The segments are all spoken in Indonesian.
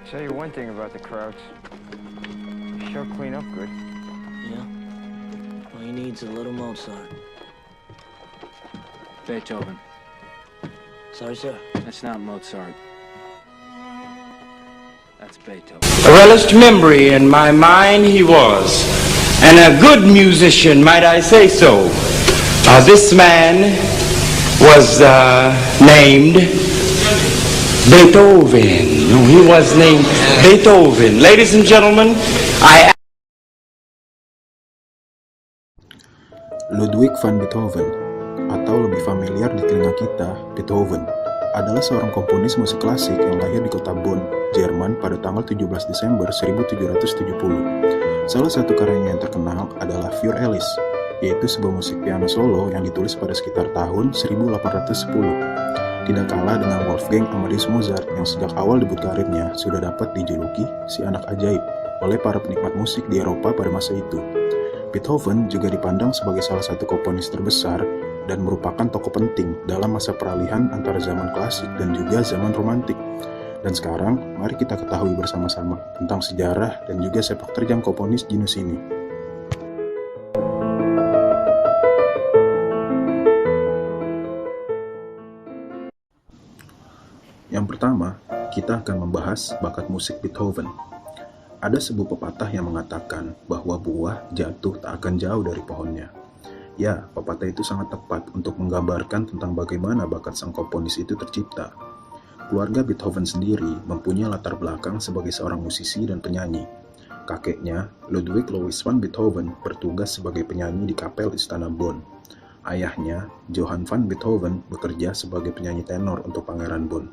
Tell you one thing about the Krauts. They sure clean up good. Yeah. All he needs is a little Mozart. Beethoven. Sorry, sir. That's not Mozart. That's Beethoven. A relished memory in my mind he was, and a good musician, might I say so. This man was named Beethoven. He was named Beethoven. Ladies and gentlemen, Ludwig van Beethoven, atau lebih familiar di telinga kita, Beethoven, adalah seorang komponis musik klasik yang lahir di kota Bonn, Jerman pada tanggal 17 Desember 1770. Salah satu karyanya yang terkenal adalah Für Elise, yaitu sebuah musik piano solo yang ditulis pada sekitar tahun 1810. Tidak kalah dengan Wolfgang Amadeus Mozart yang sejak awal debut karirnya sudah dapat dijuluki si anak ajaib oleh para penikmat musik di Eropa pada masa itu. Beethoven juga dipandang sebagai salah satu komponis terbesar dan merupakan tokoh penting dalam masa peralihan antara zaman klasik dan juga zaman romantik. Dan sekarang, mari kita ketahui bersama-sama tentang sejarah dan juga sepak terjang komponis jenius ini. Yang pertama, kita akan membahas bakat musik Beethoven. Ada sebuah pepatah yang mengatakan bahwa buah jatuh tak akan jauh dari pohonnya. Ya, pepatah itu sangat tepat untuk menggambarkan tentang bagaimana bakat sang komponis itu tercipta. Keluarga Beethoven sendiri mempunyai latar belakang sebagai seorang musisi dan penyanyi. Kakeknya, Ludwig Louis van Beethoven, bertugas sebagai penyanyi di kapel Istana Bonn. Ayahnya, Johann van Beethoven, bekerja sebagai penyanyi tenor untuk Pangeran Bonn.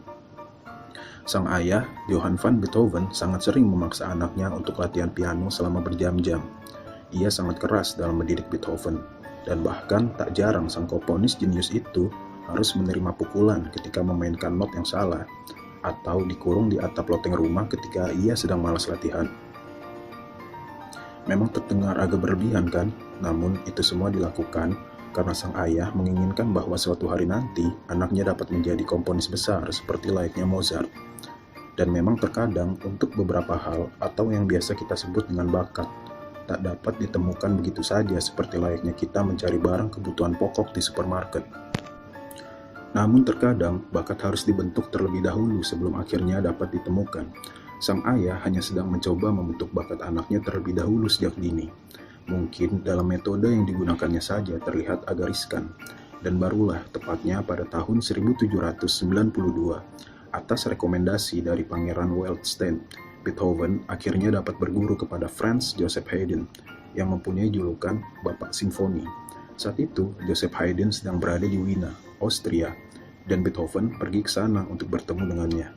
Sang ayah, Johann van Beethoven, sangat sering memaksa anaknya untuk latihan piano selama berjam-jam. Ia sangat keras dalam mendidik Beethoven, dan bahkan tak jarang sang komponis jenius itu harus menerima pukulan ketika memainkan not yang salah, atau dikurung di atap loteng rumah ketika ia sedang malas latihan. Memang terdengar agak berlebihan kan? Namun itu semua dilakukan karena sang ayah menginginkan bahwa suatu hari nanti anaknya dapat menjadi komponis besar seperti layaknya Mozart. Dan memang terkadang untuk beberapa hal atau yang biasa kita sebut dengan bakat tak dapat ditemukan begitu saja seperti layaknya kita mencari barang kebutuhan pokok di supermarket. Namun terkadang bakat harus dibentuk terlebih dahulu sebelum akhirnya dapat ditemukan. Sang ayah hanya sedang mencoba membentuk bakat anaknya terlebih dahulu sejak dini. Mungkin dalam metode yang digunakannya saja terlihat agak riskan, dan barulah tepatnya pada tahun 1792, atas rekomendasi dari Pangeran Waldstein, Beethoven akhirnya dapat berguru kepada Franz Joseph Haydn, yang mempunyai julukan Bapak Simfoni. Saat itu, Joseph Haydn sedang berada di Wina, Austria, dan Beethoven pergi ke sana untuk bertemu dengannya.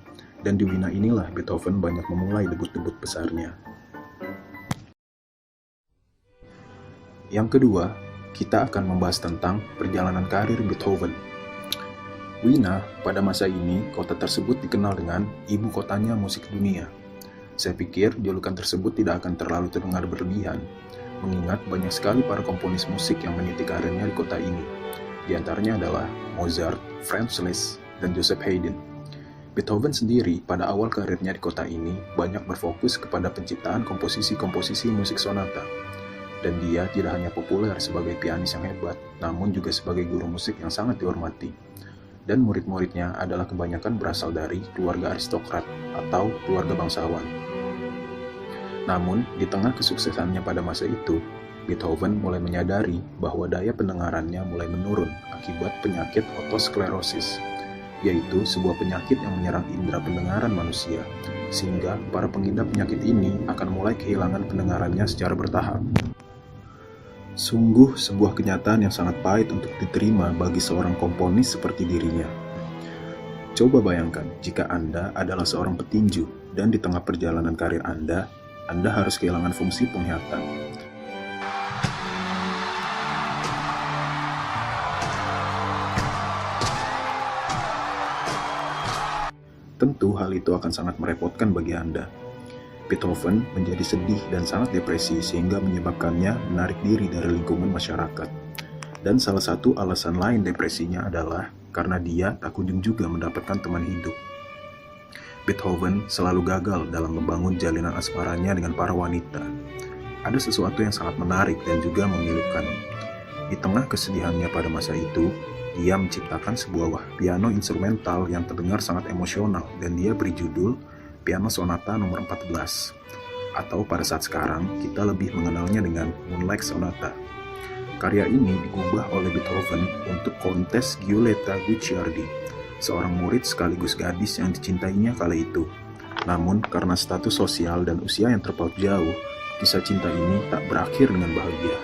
Dan di Wina inilah Beethoven banyak memulai debut-debut besarnya. Yang kedua, kita akan membahas tentang perjalanan karir Beethoven. Wina, pada masa ini, kota tersebut dikenal dengan ibu kotanya musik dunia. Saya pikir julukan tersebut tidak akan terlalu terdengar berlebihan, mengingat banyak sekali para komponis musik yang meniti karirnya di kota ini. Di antaranya adalah Mozart, Franz Liszt, dan Joseph Haydn. Beethoven sendiri pada awal karirnya di kota ini banyak berfokus kepada penciptaan komposisi-komposisi musik sonata. Dan dia tidak hanya populer sebagai pianis yang hebat, namun juga sebagai guru musik yang sangat dihormati. Dan murid-muridnya adalah kebanyakan berasal dari keluarga aristokrat atau keluarga bangsawan. Namun, di tengah kesuksesannya pada masa itu, Beethoven mulai menyadari bahwa daya pendengarannya mulai menurun akibat penyakit otosklerosis, yaitu sebuah penyakit yang menyerang indera pendengaran manusia, sehingga para pengidap penyakit ini akan mulai kehilangan pendengarannya secara bertahap. Sungguh sebuah kenyataan yang sangat pahit untuk diterima bagi seorang komponis seperti dirinya. Coba bayangkan jika Anda adalah seorang petinju dan di tengah perjalanan karir Anda harus kehilangan fungsi penglihatan. Tentu hal itu akan sangat merepotkan bagi Anda. Beethoven menjadi sedih dan sangat depresi sehingga menyebabkannya menarik diri dari lingkungan masyarakat. Dan salah satu alasan lain depresinya adalah karena dia tak kunjung juga mendapatkan teman hidup. Beethoven selalu gagal dalam membangun jalinan asmaranya dengan para wanita. Ada sesuatu yang sangat menarik dan juga memilukan. Di tengah kesedihannya pada masa itu, dia menciptakan sebuah piano instrumental yang terdengar sangat emosional dan dia beri judul Piano Sonata nomor 14. Atau pada saat sekarang, kita lebih mengenalnya dengan Moonlight Sonata. Karya ini digubah oleh Beethoven untuk kontes Giulietta Guicciardi, seorang murid sekaligus gadis yang dicintainya kala itu. Namun, karena status sosial dan usia yang terpaut jauh, kisah cinta ini tak berakhir dengan bahagia.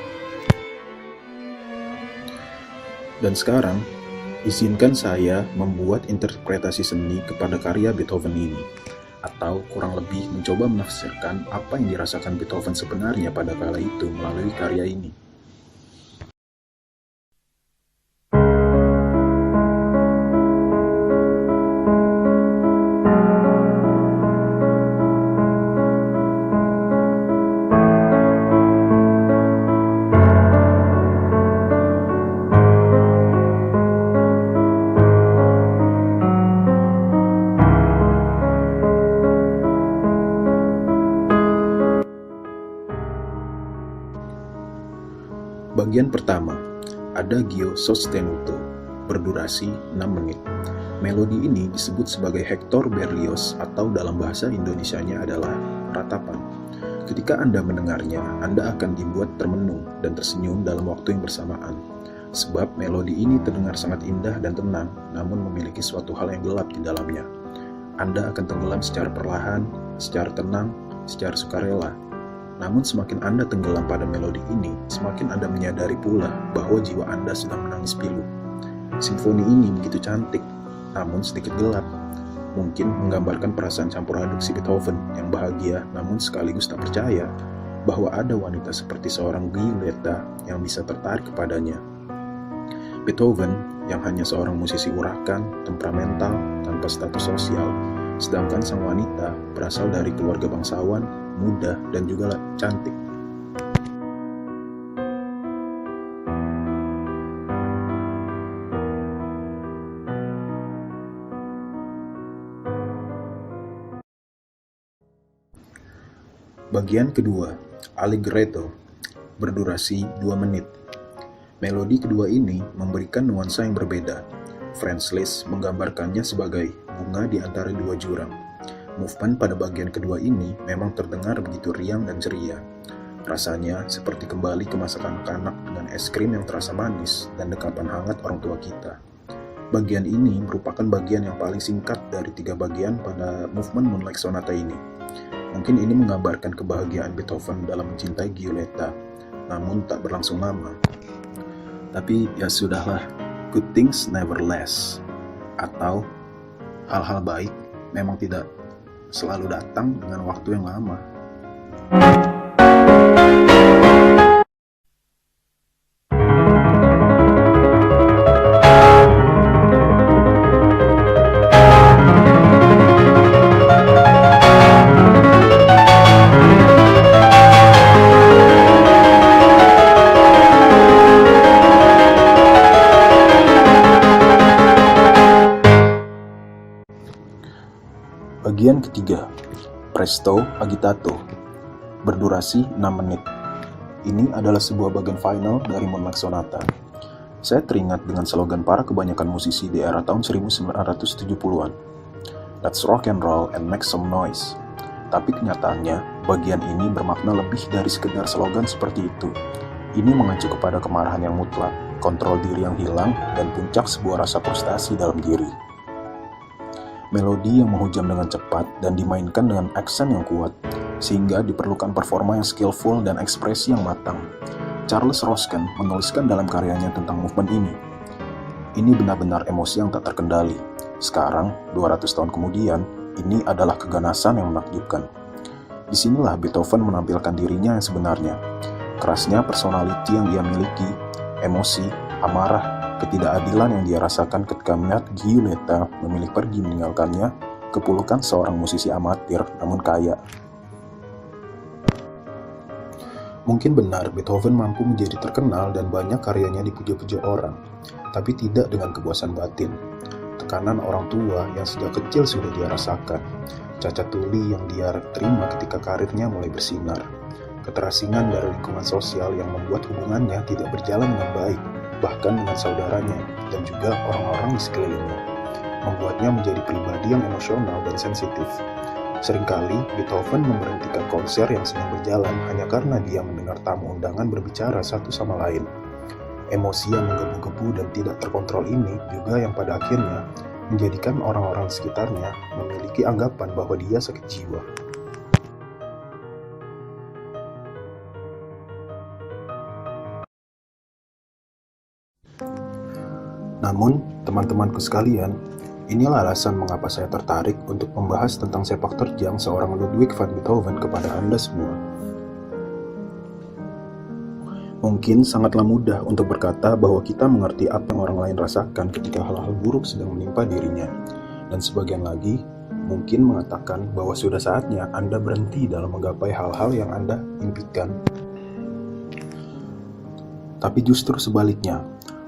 Dan sekarang, izinkan saya membuat interpretasi seni kepada karya Beethoven ini, atau kurang lebih mencoba menafsirkan apa yang dirasakan Beethoven sebenarnya pada kala itu melalui karya ini. Bagian pertama, Adagio sostenuto, berdurasi 6 menit. Melodi ini disebut sebagai Hector Berlioz atau dalam bahasa Indonesianya adalah ratapan. Ketika Anda mendengarnya, Anda akan dibuat termenung dan tersenyum dalam waktu yang bersamaan. Sebab melodi ini terdengar sangat indah dan tenang, namun memiliki suatu hal yang gelap di dalamnya. Anda akan tenggelam secara perlahan, secara tenang, secara sukarela. Namun semakin Anda tenggelam pada melodi ini, semakin Anda menyadari pula bahwa jiwa Anda sedang menangis pilu. Simfoni ini begitu cantik, namun sedikit gelap. Mungkin menggambarkan perasaan campur aduk si Beethoven yang bahagia namun sekaligus tak percaya bahwa ada wanita seperti seorang Giulietta yang bisa tertarik kepadanya. Beethoven yang hanya seorang musisi urakan, temperamental, tanpa status sosial, sedangkan sang wanita berasal dari keluarga bangsawan, muda, dan juga cantik. Bagian kedua, Allegretto, berdurasi 2 menit. Melodi kedua ini memberikan nuansa yang berbeda. Franz Liszt menggambarkannya sebagai bunga di antara dua jurang. Movement pada bagian kedua ini memang terdengar begitu riang dan ceria. Rasanya seperti kembali ke masa kanak-kanak dengan es krim yang terasa manis dan dekapan hangat orang tua kita. Bagian ini merupakan bagian yang paling singkat dari 3 bagian pada movement Moonlight Sonata ini. Mungkin ini menggambarkan kebahagiaan Beethoven dalam mencintai Giulietta, namun tak berlangsung lama. Tapi ya sudahlah, good things never last. Atau hal-hal baik memang tidak selalu datang dengan waktu yang lama. Bagian ketiga, Presto Agitato, berdurasi 6 menit. Ini adalah sebuah bagian final dari Moonlight Sonata. Saya teringat dengan slogan para kebanyakan musisi di era tahun 1970-an. Let's rock and roll and make some noise. Tapi kenyataannya, bagian ini bermakna lebih dari sekedar slogan seperti itu. Ini mengacu kepada kemarahan yang mutlak, kontrol diri yang hilang, dan puncak sebuah rasa frustasi dalam diri. Melodi yang menghujam dengan cepat dan dimainkan dengan aksen yang kuat, sehingga diperlukan performa yang skillful dan ekspresi yang matang. Charles Rosken menuliskan dalam karyanya tentang movement ini. Ini benar-benar emosi yang tak terkendali. Sekarang, 200 tahun kemudian, ini adalah keganasan yang menakjubkan. Disinilah Beethoven menampilkan dirinya yang sebenarnya. Kerasnya personality yang dia miliki, emosi, amarah, ketidakadilan yang dia rasakan ketika melihat Giulietta memilih pergi meninggalkannya, kepulukan seorang musisi amatir namun kaya. Mungkin benar Beethoven mampu menjadi terkenal dan banyak karyanya dipuja-puja orang, tapi tidak dengan kepuasan batin. tekanan orang tua yang sejak kecil sudah dia rasakan, cacat tuli yang dia terima ketika karirnya mulai bersinar, keterasingan dari lingkungan sosial yang membuat hubungannya tidak berjalan dengan baik, bahkan dengan saudaranya dan juga orang-orang di sekelilingnya, membuatnya menjadi pribadi yang emosional dan sensitif. Seringkali Beethoven memberhentikan konser yang sedang berjalan hanya karena dia mendengar tamu undangan berbicara satu sama lain. Emosi yang menggebu-gebu dan tidak terkontrol ini juga yang pada akhirnya menjadikan orang-orang di sekitarnya memiliki anggapan bahwa dia sakit jiwa. Namun, teman-temanku sekalian, inilah alasan mengapa saya tertarik untuk membahas tentang sepak terjang seorang Ludwig van Beethoven kepada Anda semua. Mungkin sangatlah mudah untuk berkata bahwa kita mengerti apa yang orang lain rasakan ketika hal-hal buruk sedang menimpa dirinya. Dan sebagian lagi, mungkin mengatakan bahwa sudah saatnya Anda berhenti dalam menggapai hal-hal yang Anda impikan. Tapi justru sebaliknya,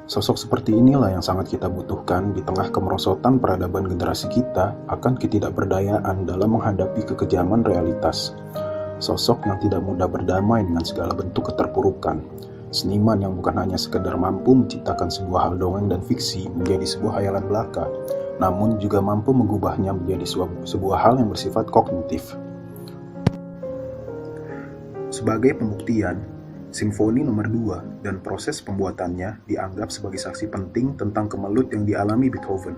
sosok seperti inilah yang sangat kita butuhkan di tengah kemerosotan peradaban generasi kita akan ketidakberdayaan dalam menghadapi kekejaman realitas. Sosok yang tidak mudah berdamai dengan segala bentuk keterpurukan. Seniman yang bukan hanya sekedar mampu menciptakan sebuah hal dongeng dan fiksi menjadi sebuah hayalan belaka, namun juga mampu mengubahnya menjadi sebuah hal yang bersifat kognitif. Sebagai pembuktian, Simfoni nomor 2 dan proses pembuatannya dianggap sebagai saksi penting tentang kemelut yang dialami Beethoven.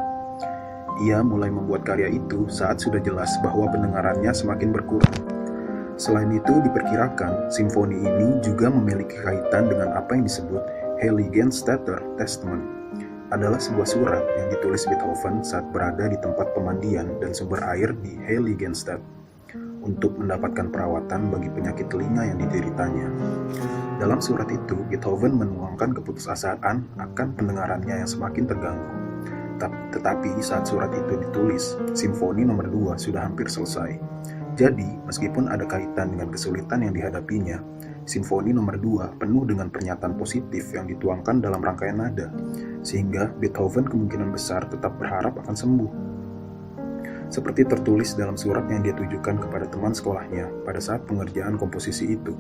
Ia mulai membuat karya itu saat sudah jelas bahwa pendengarannya semakin berkurang. Selain itu, diperkirakan simfoni ini juga memiliki kaitan dengan apa yang disebut Heiligenstädter Testament. Adalah sebuah surat yang ditulis Beethoven saat berada di tempat pemandian dan sumber air di Heiligenstadt untuk mendapatkan perawatan bagi penyakit telinga yang dideritanya. Dalam surat itu, Beethoven menuangkan keputusasaan akan pendengarannya yang semakin terganggu. Tetapi saat surat itu ditulis, simfoni nomor 2 sudah hampir selesai. Jadi, meskipun ada kaitan dengan kesulitan yang dihadapinya, simfoni nomor 2 penuh dengan pernyataan positif yang dituangkan dalam rangkaian nada, sehingga Beethoven kemungkinan besar tetap berharap akan sembuh. Seperti tertulis dalam surat yang dia tujukan kepada teman sekolahnya pada saat pengerjaan komposisi itu.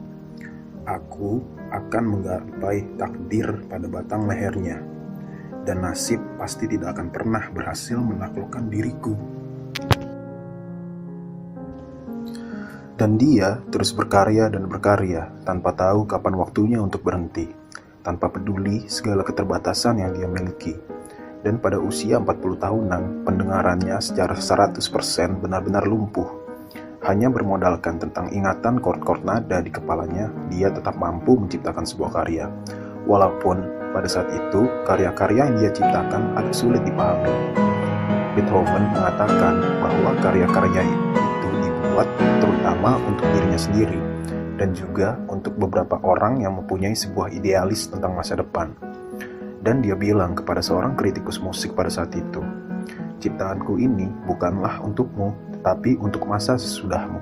Aku akan menggapai takdir pada batang lehernya, dan nasib pasti tidak akan pernah berhasil menaklukkan diriku. Dan dia terus berkarya dan berkarya tanpa tahu kapan waktunya untuk berhenti, tanpa peduli segala keterbatasan yang dia miliki. Dan pada usia 40 tahunan, pendengarannya secara 100% benar-benar lumpuh. Hanya bermodalkan tentang ingatan chord-chord nada di kepalanya, dia tetap mampu menciptakan sebuah karya. Walaupun pada saat itu, karya-karya yang dia ciptakan agak sulit dipahami. Beethoven mengatakan bahwa karya-karya itu dibuat terutama untuk dirinya sendiri, dan juga untuk beberapa orang yang mempunyai sebuah idealis tentang masa depan. Dan dia bilang kepada seorang kritikus musik pada saat itu, "Ciptaanku ini bukanlah untukmu, tetapi untuk masa sesudahmu."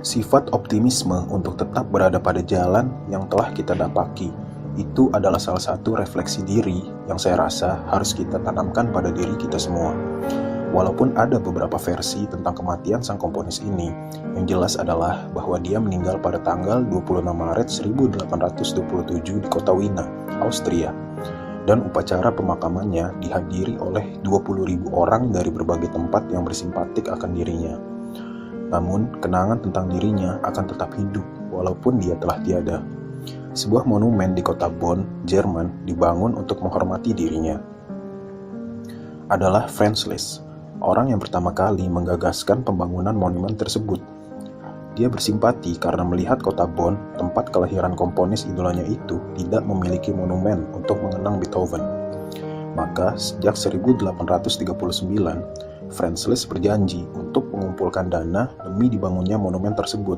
Sifat optimisme untuk tetap berada pada jalan yang telah kita dapaki, itu adalah salah satu refleksi diri yang saya rasa harus kita tanamkan pada diri kita semua. Walaupun ada beberapa versi tentang kematian sang komponis ini, yang jelas adalah bahwa dia meninggal pada tanggal 26 Maret 1827 di kota Wina, Austria. Dan upacara pemakamannya dihadiri oleh 20.000 orang dari berbagai tempat yang bersimpatik akan dirinya. Namun, kenangan tentang dirinya akan tetap hidup walaupun dia telah tiada. Sebuah monumen di kota Bonn, Jerman, dibangun untuk menghormati dirinya. Adalah Franz Liszt, orang yang pertama kali menggagaskan pembangunan monumen tersebut. Dia bersimpati karena melihat kota Bonn, tempat kelahiran komponis idolanya itu, tidak memiliki monumen untuk mengenang Beethoven. Maka, sejak 1839, Franz Liszt berjanji untuk mengumpulkan dana demi dibangunnya monumen tersebut.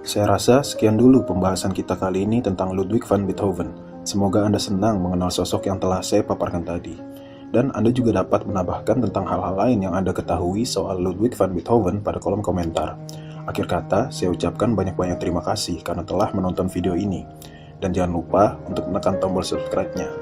Saya rasa sekian dulu pembahasan kita kali ini tentang Ludwig van Beethoven. Semoga Anda senang mengenal sosok yang telah saya paparkan tadi. Dan Anda juga dapat menambahkan tentang hal-hal lain yang Anda ketahui soal Ludwig van Beethoven pada kolom komentar. Akhir kata, saya ucapkan banyak-banyak terima kasih karena telah menonton video ini. Dan jangan lupa untuk menekan tombol subscribe-nya.